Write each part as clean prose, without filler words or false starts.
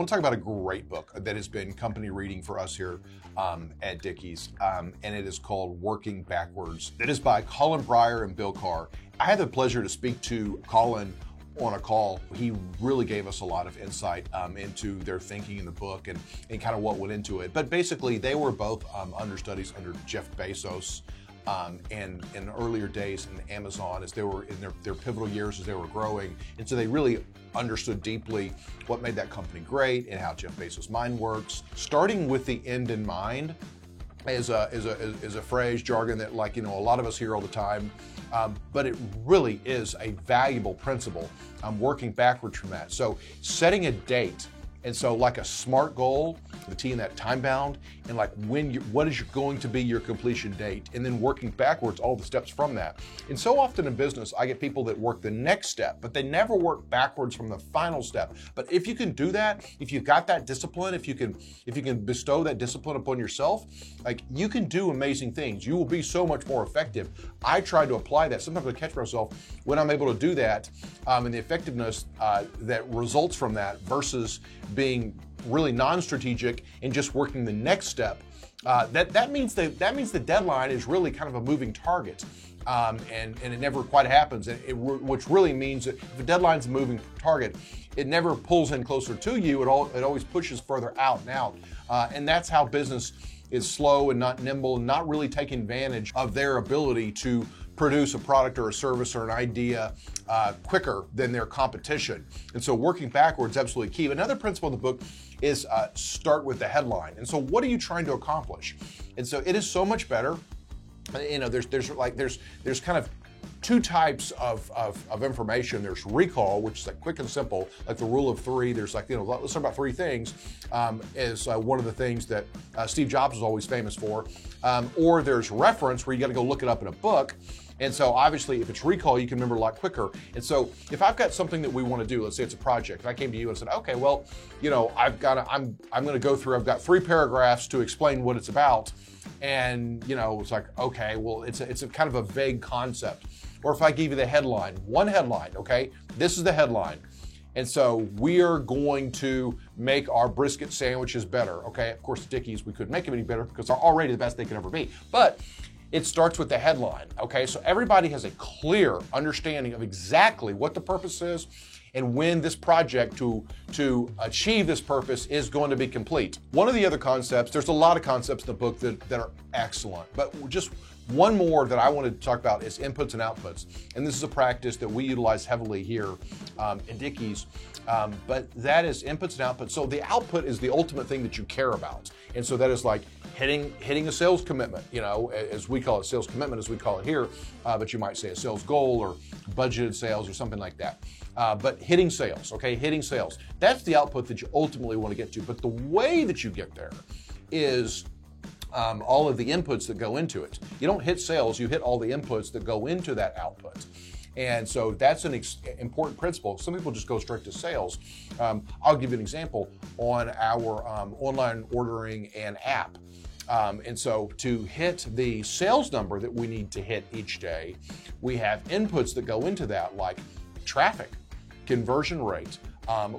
want to talk about a great book that has been company reading for us here at Dickies, and it is called Working Backwards. It is by Colin Bryar and Bill Carr. I had the pleasure to speak to Colin on a call. He really gave us a lot of insight into their thinking in the book and kind of what went into it. But basically, they were both understudies under Jeff Bezos. And in earlier days in Amazon, as they were in their pivotal years as they were growing. And so they really understood deeply what made that company great and how Jeff Bezos' mind works. Starting with the end in mind is a phrase, jargon that a lot of us hear all the time. But it really is a valuable principle. Working backwards from that. So setting a date. And so like a SMART goal, the T in that time bound, and what is going to be your completion date, and then working backwards all the steps from that. And so often in business, I get people that work the next step, but they never work backwards from the final step. But if you can do that, if you've got that discipline, if you can bestow that discipline upon yourself, you can do amazing things. You will be so much more effective. I try to apply that. Sometimes I catch myself when I'm able to do that, and the effectiveness that results from that versus being really non-strategic and just working the next step. That means the deadline is really kind of a moving target, and it never quite happens. Which really means that if a deadline's a moving target, it never pulls in closer to you. It always pushes further out and out, and that's how business is slow and not nimble and not really taking advantage of their ability to produce a product or a service or an idea quicker than their competition. And so working backwards is absolutely key. Another principle in the book is start with the headline. And so what are you trying to accomplish? And so it is so much better. There's kind of two types of information. There's recall, which is quick and simple, like the rule of three. There's let's talk about three things, is one of the things that Steve Jobs was always famous for. Or there's reference, where you got to go look it up in a book. And so obviously if it's recall, you can remember a lot quicker. And so if I've got something that we want to do, let's say it's a project, and I came to you and said, okay, well, I'm going to go through, I've got 3 paragraphs to explain what it's about. And, it's okay, well, it's a kind of a vague concept. Or if I give you the headline, one headline, okay, this is the headline. And so we are going to make our brisket sandwiches better, okay? Of course, Dickies, we couldn't make them any better because they're already the best they could ever be. But it starts with the headline, okay? So everybody has a clear understanding of exactly what the purpose is and when this project to achieve this purpose is going to be complete. One of the other concepts, there's a lot of concepts in the book that are excellent, but just one more that I wanted to talk about is inputs and outputs. And this is a practice that we utilize heavily here in Dickies, but that is inputs and outputs. So the output is the ultimate thing that you care about. And so that is like hitting a sales commitment, as we call it, sales commitment as we call it here, but you might say a sales goal or budgeted sales or something like that. But hitting sales, okay, hitting sales. That's the output that you ultimately want to get to. But the way that you get there is all of the inputs that go into it. You don't hit sales, you hit all the inputs that go into that output. And so that's an important principle. Some people just go straight to sales. I'll give you an example on our online ordering and app. And so to hit the sales number that we need to hit each day, we have inputs that go into that, like traffic, conversion rate,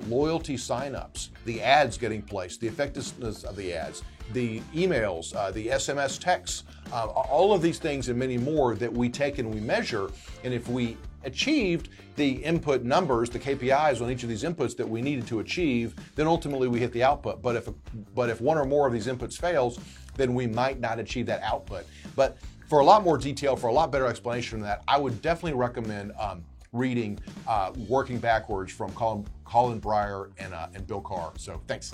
loyalty signups, the ads getting placed, the effectiveness of the ads, the emails, the SMS texts, all of these things and many more that we take and we measure. And if we achieved the input numbers, the KPIs on each of these inputs that we needed to achieve, then ultimately we hit the output. But if one or more of these inputs fails, then we might not achieve that output. But for a lot more detail, for a lot better explanation of that, I would definitely recommend reading Working Backwards from Colin Bryar and Bill Carr. So thanks.